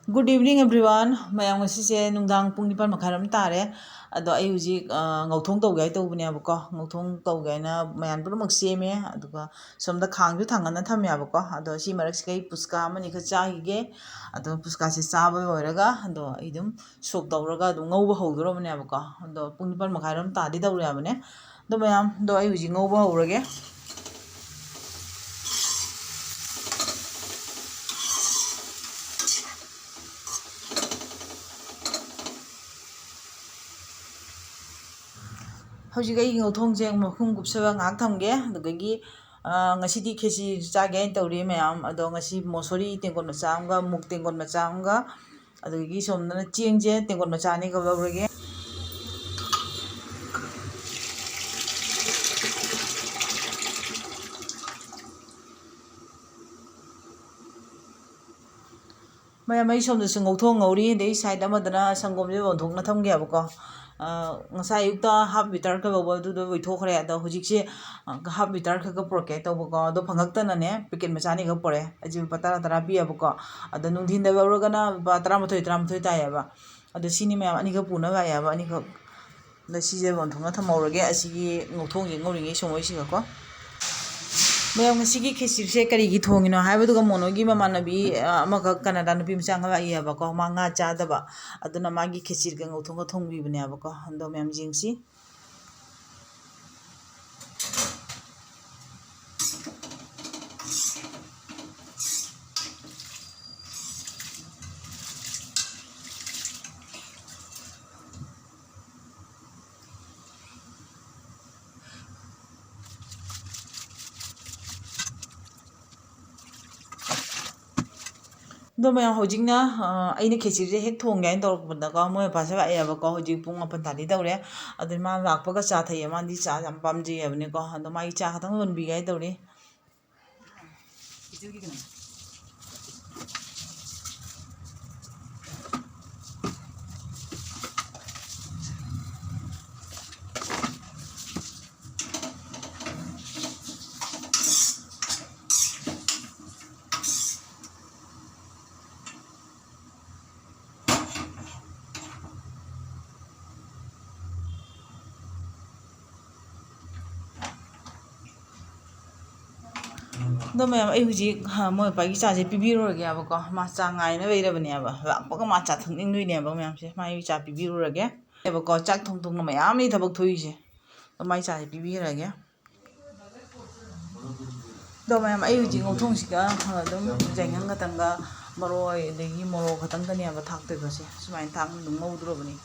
Good evening everyone. Mayam ngasi nungdang pung 9 makharam tare. Ado ai huji ngauthong tawgai tawbani abako. Ngauthong tawgai na mayan purumak seme aduga somda khangju thangana thamya abako. Ado si marak sikai puska amani kha chahige. Ado puska se chaba oiraga ado idum sok tawraga adu ngauba howdorabani abako. Ado pung 9 makharam tadi tawre abane. Do mayam do ai huji ngauba howrage. Hojik ai ngauthong jeng makhum gupsaba ngak thamge adugagi ngasidi khesi chage tawri mayam ado ngasi mosori tengkon macha amga muk tengkon macha amga adugagi somdana chengje tengkon macha ni ga lawrage mayam ai somda ngauthong ngauri dei side amadana sangomje bonthokna thamge abako ngasai yukta half meter ka bawa du do thokre ada hujikse half meter ka proke tawbako do phangakta na ne packet machani ga pore aji patara tara pi abako ada nungdhin da baroga na 13 tayaba ada sini mayam ani ga puna ga yaba ani ga da sije bonthokna thamawrage asigi ngauthong je ngauringe somoi siga ko mayam ngasigi khesirse karigi thongino haibaduga monogi mamanabi amaka Canada nupi mchanga ba iya bako manga chadaba aduna magi khesir ga ngauthong ga thongbi bane abako ando mayam jingsi do mayam hojingna aina khesirje hek thonggai tawrpanda ko moy pasa ba ya ko hojik pung 8 tali tawre adu ma lakpaga cha thai amandi cha jam pamji abne ko ando mai cha khatang bonbi gai tawre do mayam ai huji moy pa gi cha je pibiro rage abako ma cha ngai na beirabani aba lakpaga ma cha thangning nuine aba mayam se mai cha pibiro rage abako chak thong thong na mayam ni thabak thoi je do mai cha je pibiro rage do mayam ai huji ngauthong siga dum jengang katanga maroi degi moro khatang tani aba thak te base sumai thang dum ngaudrabani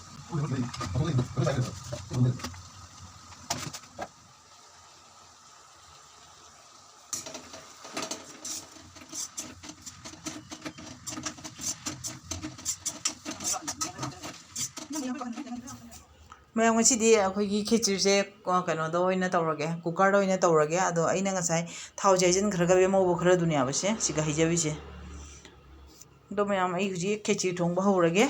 mayam ngasidi akhoi khechirse kano do oina tawrage cooker do oina tawrage ado aina ngasai thau jaijin khraga be mawbo khra dunia base siga hijabi se do mayam ai huji khechir thongba howrage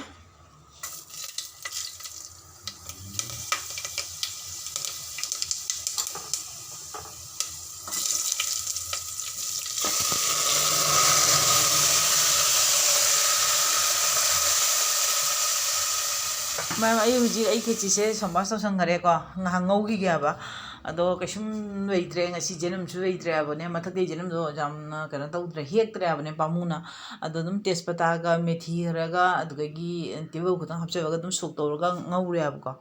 mayam ai huji ai khechise sombas to sangare ko ngaugi gyaba ado kashum weitre ngasi jenum chu weitre abane mathak de jenum do jamna kana tawdre hektre abane pamuna ado dum tespata ga methi raga adugagi tibu khutang hapchabaga dum sok tawraga ngaure abako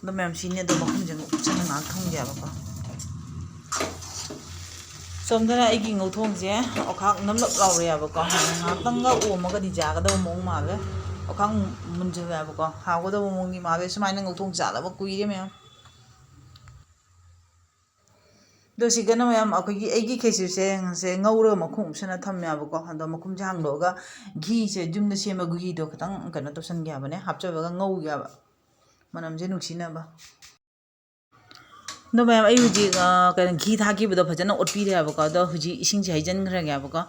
do mayam sine do makhum jeng chana ngak thong gyaba ko somdana aigi ngauthong je okhak namlap laure abako ngakanga omaga di jaga do mong mage okhang munjaba abako hago do mongi mage sumaina ngauthong chala ba kuire mayam do sigana mayam akhoi aigi khesirse ngase ngaura makhum sana thamya abako ando makhum jang loga ghi se jumna sema ghi do khatang kana to san gya bane hapchabaga ngau gya ba manam je nuksina ba do mayam ai huji kana ghi thaki bado phajana otpi re abako do huji ising je haijan gra gya abako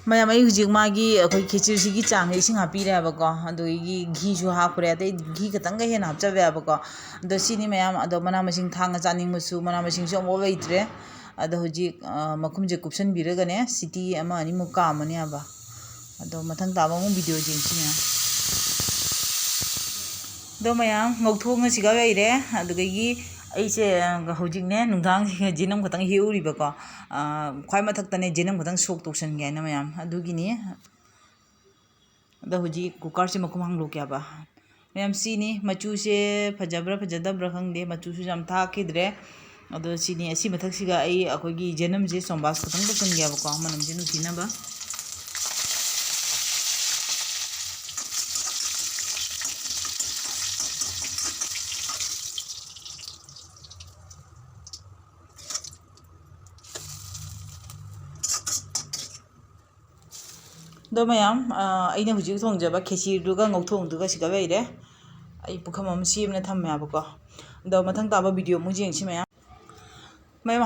mayam ai huji magi akhoi khechir sigi chang ising hapi re abako ado igi ghi ju hapure ade ghi khatang ga hen hapchabe abako do sini mayam ado mana masing thanga chaning musu mana masing so mo weitre ado huji makhum je kupsan biragane city ama ani muka amani aba ꯑꯗꯣ ꯃꯊꯪ ꯇꯥꯕ ꯑꯃꯨꯛ video ꯌꯦꯡꯁꯤ ꯃꯌꯥꯝ ꯑꯗꯣ ꯃꯌꯥꯝ ꯉꯧꯊꯣꯛꯉꯁꯤꯒ ꯂꯩꯔꯦ ꯑꯗꯨꯗꯒꯤ ꯑꯩꯁꯦ ꯍꯧꯖꯤꯛꯅꯦ ꯅꯨꯡꯗꯥꯡꯁꯦ ꯖꯦꯅꯝ ꯈꯛꯇꯪ ꯍꯦꯛꯎꯔꯤꯕꯀꯣ ꯈ꯭ꯋꯥꯏ ꯃꯊꯛꯇꯅꯦ ꯖꯦꯅꯝ ꯈꯛꯇꯪ ꯁꯣꯛ ꯇꯧꯁꯟꯒꯦ ꯍꯥꯏꯅ ꯃꯌꯥꯝ ꯑꯗꯨꯒꯤꯅꯤ ꯑꯗꯣ ꯍꯧꯖꯤꯛ ꯀꯨꯀꯔꯁꯦ ꯃꯈꯨꯝ ꯍꯥꯡꯗꯣꯛꯀꯦꯕ ꯃꯌꯥꯝ ꯁꯤꯅꯤ ꯃꯆꯨꯁꯦ ꯐꯖꯕ꯭ꯔꯥ ꯐꯖꯗꯕ꯭ꯔꯥ ꯈꯪꯗꯦ ꯃꯆꯨꯁꯨ ꯌꯥꯝ ꯊꯥꯛꯈꯤꯗ꯭ꯔꯦ ꯑꯗꯣ ꯁꯤꯅꯤ ꯑꯁꯤ ꯃꯊꯛꯁꯤꯒ ꯑꯩꯈꯣꯏꯒꯤ ꯖꯦꯅꯝꯁꯦ ꯆꯣꯝꯕꯥꯁ ꯈꯛꯇꯪ ꯇꯧꯁꯟꯒꯦꯕꯀꯣ ꯃꯅꯝꯁꯦ ꯅꯨꯡꯁꯤꯅꯕ ꯑꯗꯣ ꯃꯌꯥꯝ ꯑꯩꯅ ꯍꯧꯖꯤꯛ ꯊꯣꯡꯖꯕ ꯈꯦꯆꯤꯗꯨꯒ ꯉꯧꯊꯣꯡꯗꯨꯒ ꯁꯤꯒ ꯂꯩꯔꯦ ꯑꯩ ꯄꯨꯈꯝ ꯑꯃ ꯁꯦꯝꯅ ꯊꯝꯃꯦꯕꯀꯣ ꯑꯗꯣ ꯃꯊꯪ ꯇꯥꯕ ꯚꯤꯗꯤꯑꯣ ꯑꯃꯨꯛ ꯌꯦꯡꯁꯤ ꯃꯌꯥꯝ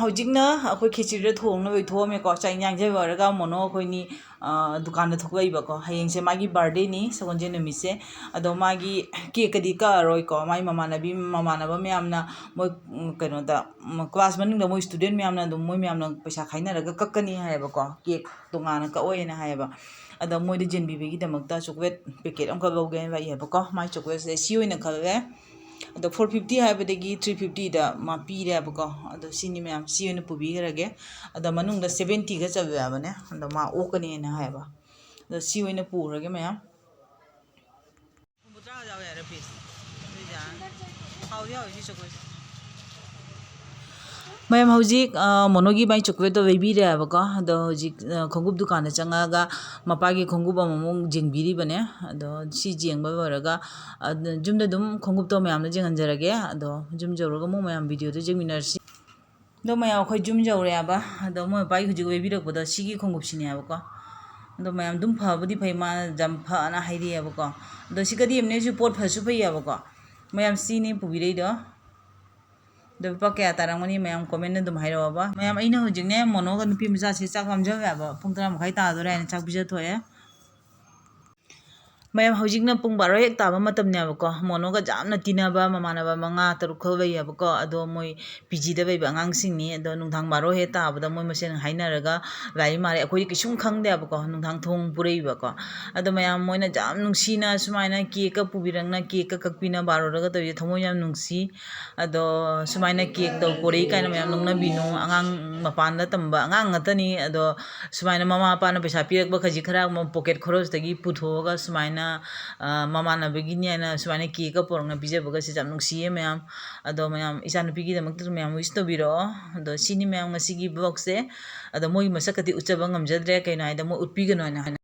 ꯍꯧꯖꯤꯛꯅ ꯑꯩꯈꯣꯏ ꯈꯦꯆꯤꯗ ꯊꯣꯡꯅꯕ ꯊꯣꯛꯑꯝꯃꯦꯀꯣ ꯆꯥꯛ ꯏꯟꯖꯥꯡꯁꯦ ꯂꯣꯏꯔꯒ ꯃꯣꯅꯣ ꯑꯩꯈꯣꯏꯅꯤ ꯗꯨꯀꯥꯟꯗ ꯊꯣꯛꯂꯛꯏꯕꯀꯣ ꯍꯌꯦꯡꯁꯦ ꯃꯥꯒꯤ ꯕꯥꯔꯗꯦꯅꯤ ꯁꯒꯣꯜꯁꯦꯟ ꯅꯨꯃꯤꯠꯁꯦ ꯑꯗꯣ ꯃꯥꯒꯤ ꯀꯦꯛꯀꯗꯤ ꯀꯛꯑꯔꯣꯏꯀꯣ ꯃꯥꯒꯤ ꯃꯃꯥꯟꯅꯕ ꯃꯌꯥꯝꯅ ꯃꯣꯏ ꯀꯩꯅꯣꯗ ꯀ꯭ꯂꯥꯁ ꯃꯅꯨꯡꯗ ꯃꯣꯏ ꯁ꯭ꯇꯨꯗꯦꯟ ꯃꯌꯥꯝꯅ ꯑꯗꯨꯝ ꯃꯣꯏ ꯃꯌꯥꯝꯅ ꯄꯩꯁꯥ ꯈꯥꯏꯅꯔꯒ ꯀꯛꯀꯅꯤ ꯍꯥꯏꯌꯦꯕꯀꯣ ꯀꯦꯛ ꯇꯣꯉꯥꯟꯅ ꯀꯛꯑꯣꯏꯅ ꯍꯥꯏꯌꯦꯕ ꯑꯗꯣ ꯃꯣꯏꯗ ꯌꯦꯟꯕꯤꯕꯒꯤꯗꯃꯛꯇ ꯆꯣꯀ꯭ꯂꯦꯠ ꯄꯦꯀꯦꯠ ꯑꯃꯈꯛ ꯂꯧꯒꯦꯅ ꯂꯥꯛꯑꯦꯕꯀꯣ ꯃꯥꯏ ꯆꯣꯀ꯭ꯂꯦꯠꯁꯦ ꯁꯤ ꯑꯣꯏꯅ ꯈꯜꯂꯦ ꯑꯗꯣ 450 ꯍꯥꯏꯕꯗꯒꯤ 350ꯗ ꯃꯥ ꯄꯤꯔꯦꯕꯀꯣ ꯑꯗꯣ ꯁꯤꯅꯤ ꯃꯌꯥꯝ ꯁꯤ ꯑꯣꯏꯅ ꯄꯨꯕꯤꯈ꯭ꯔꯒꯦ ꯑꯗꯣ ꯃꯅꯨꯡꯗ 70ꯒ ꯆꯠꯂꯦ ꯍꯥꯏꯕꯅꯦ ꯑꯗꯣ ꯃꯥ ꯑꯣꯛꯀꯅꯤꯅ ꯍꯥꯏꯌꯦꯕ ꯑꯗꯣ ꯁꯤ ꯑꯣꯏꯅ ꯄꯨꯔꯒꯦ ꯃꯌꯥꯝ ꯃꯌꯥꯝ ꯍꯧꯖꯤꯛ ꯃꯣꯅꯣꯒꯤ ꯃꯥꯏ ꯆꯣꯀ꯭ꯂꯦꯠꯇꯣ ꯂꯩꯕꯤꯔꯦꯕꯀꯣ ꯑꯗꯣ ꯍꯧꯖꯤꯛ ꯈꯣꯡꯎꯞ ꯗꯨꯀꯥꯟꯗ ꯆꯪꯉꯛꯑꯒ ꯃꯄꯥꯒꯤ ꯈꯣꯡꯎꯞ ꯑꯃꯃꯨꯛ ꯖꯦꯡꯕꯤꯔꯤꯕꯅꯦ ꯑꯗꯣ ꯁꯤ ꯖꯦꯡꯕ ꯂꯣꯏꯔꯒ ꯌꯨꯝꯗ ꯑꯗꯨꯝ ꯈꯣꯡꯎꯞꯇꯣ ꯃꯌꯥꯝꯗ ꯖꯦꯡꯍꯟꯖꯔꯒꯦ ꯑꯗꯣ ꯌꯨꯝ ꯌꯧꯔꯒ ꯑꯃꯨꯛ ꯃꯌꯥꯝ ꯚꯤꯗꯤꯑꯣꯗꯣ ꯌꯦꯡꯃꯤꯟꯅꯔꯁꯤ ꯑꯗꯣ ꯃꯌꯥꯝ ꯑꯩꯈꯣꯏ ꯌꯨꯝ ꯌꯧꯔꯦꯕ ꯑꯗꯣ ꯃꯣꯏ ꯃꯄꯥꯒꯤ ꯍꯧꯖꯤꯛ ꯂꯩꯕꯤꯔꯛꯄꯗꯣ ꯁꯤꯒꯤ ꯈꯣꯡꯎꯞꯁꯤꯅꯦꯕꯀꯣ ꯑꯗꯣ ꯃꯌꯥꯝ ꯑꯗꯨꯝ ꯐꯕꯨꯗꯤ ꯐꯩ ꯃꯥꯅ ꯌꯥꯝ ꯐꯅ ꯍꯥꯏꯔꯛꯑꯦꯕꯀꯣ ꯑꯗꯣ ꯁꯤꯒꯗꯤ ꯑꯃꯅꯦꯁꯨ ꯄꯣꯠ ꯐꯁꯨ ꯐꯩꯌꯦꯕꯀꯣ ꯃꯌꯥꯝ ꯁꯤꯅꯤ ꯄꯨꯕꯤꯔꯛꯏꯗꯣ ꯑꯗꯣ ꯂꯨꯄꯥ ꯀꯌꯥ ꯇꯥꯔꯝꯒꯅꯤ ꯃꯌꯥꯝ ꯀꯣꯃꯦꯟꯗ ꯑꯗꯨꯝ ꯍꯥꯏꯔꯛꯑꯣꯕ ꯃꯌꯥꯝ ꯑꯩꯅ ꯍꯧꯖꯤꯛꯅꯦ ꯃꯣꯅꯣꯒ ꯅꯨꯄꯤ ꯃꯆꯥꯁꯦ ꯆꯥꯛ ꯂꯥꯝꯖꯜꯂꯦꯕ ꯄꯨꯡ 10:30 ꯇꯥꯗꯣꯔꯦ ꯍꯥꯏꯅ ꯆꯥꯛ ꯄꯤꯖꯊꯣꯛꯑꯦ ꯃꯌꯥꯝ ꯍꯧꯖꯤꯛꯅ ꯄꯨꯡ 12 ꯍꯦꯛ ꯇꯥꯕ ꯃꯇꯝꯅꯦꯕꯀꯣ ꯃꯣꯅꯣꯒ ꯌꯥꯝꯅ ꯇꯤꯟꯅꯕ ꯃꯃꯥꯟꯅꯕ 5-6 ꯈꯛ ꯂꯩꯌꯦꯕꯀꯣ ꯑꯗꯣ ꯃꯣꯏ PGꯗ ꯂꯩꯕ ꯑꯉꯥꯡꯁꯤꯡꯅꯤ ꯑꯗꯣ ꯅꯨꯡꯗꯥꯡ 12 ꯍꯦꯛ ꯇꯥꯕꯗ ꯃꯣꯏ ꯃꯁꯦꯟ ꯍꯥꯏꯅꯔꯒ ꯂꯥꯏꯔꯤꯛ ꯃꯥꯔꯦ ꯑꯩꯈꯣꯏꯗꯤ ꯀꯩꯁꯨꯝ ꯈꯪꯗꯦꯕꯀꯣ ꯅꯨꯡꯗꯥꯡ ꯊꯣꯡ ꯄꯨꯔꯛꯏꯕꯀꯣ ꯑꯗꯣ ꯃꯌꯥꯝ ꯃꯣꯏꯅ ꯌꯥꯝ ꯅꯨꯡꯁꯤꯅ ꯁꯨꯃꯥꯏꯅ ꯀꯦꯛꯀ ꯄꯨꯕꯤꯔꯛꯅ ꯀꯦꯛꯀ ꯀꯛꯄꯤꯅ ꯕꯥꯔꯣꯗꯒ ꯇꯧꯔꯤꯁꯦ ꯊꯃꯣꯏ ꯌꯥꯝ ꯅꯨꯡꯁꯤ ꯑꯗꯣ ꯁꯨꯃꯥꯏꯅ ꯀꯦꯛ ꯄꯣꯔꯛꯏ ꯀꯥꯏꯅ ꯃꯌꯥꯝ ꯅꯣꯡꯅꯕꯤꯅꯨ ꯑꯉꯥꯡ ꯃꯄꯥꯟꯗ ꯇꯝꯕ ꯑꯉꯥꯡ ꯉꯥꯛꯇꯅꯤ ꯑꯗꯣ ꯁꯨꯃꯥꯏꯅ ꯃꯃꯥ ꯃꯄꯥꯅ ꯄꯩꯁꯥ ꯄꯤꯔꯛꯄ ꯈꯖꯤꯛ ꯈꯔ ꯄꯣꯀꯦꯠ ꯈꯣꯔꯁꯇꯒꯤ ꯄꯨꯊꯣꯛꯑꯒ ꯁꯨꯃꯥꯏꯅ ꯃꯃꯥꯟꯅꯕꯒꯤꯅꯤ ꯍꯥꯏꯅ ꯁꯨꯃꯥꯏꯅ ꯀꯦꯛꯀ ꯄꯨꯔꯛꯅ ꯄꯤꯖꯕꯒꯁꯦ ꯌꯥꯝ ꯅꯨꯡꯁꯤꯌꯦ ꯃꯌꯥꯝ ꯑꯗꯣ ꯃꯌꯥꯝ ꯏꯆꯥꯅꯨꯄꯤꯒꯤꯗꯃꯛꯇꯁꯨ ꯃꯌꯥꯝ ꯋꯤꯁ ꯇꯧꯕꯤꯔꯛꯑꯣ ꯑꯗꯣ ꯁꯤꯅꯤ ꯃꯌꯥꯝ ꯉꯁꯤꯒꯤ ꯕ꯭ꯂꯣꯒꯁꯦ ꯑꯗꯣ ꯃꯣꯏꯒꯤ ꯃꯁꯛꯀꯗꯤ ꯎꯠꯆꯕ ꯉꯝꯖꯗ꯭ꯔꯦ ꯀꯩꯅꯣ ꯍꯥꯏꯗ ꯃꯣꯏ ꯎꯠꯄꯤꯒꯅꯣ ꯍꯥꯏꯅ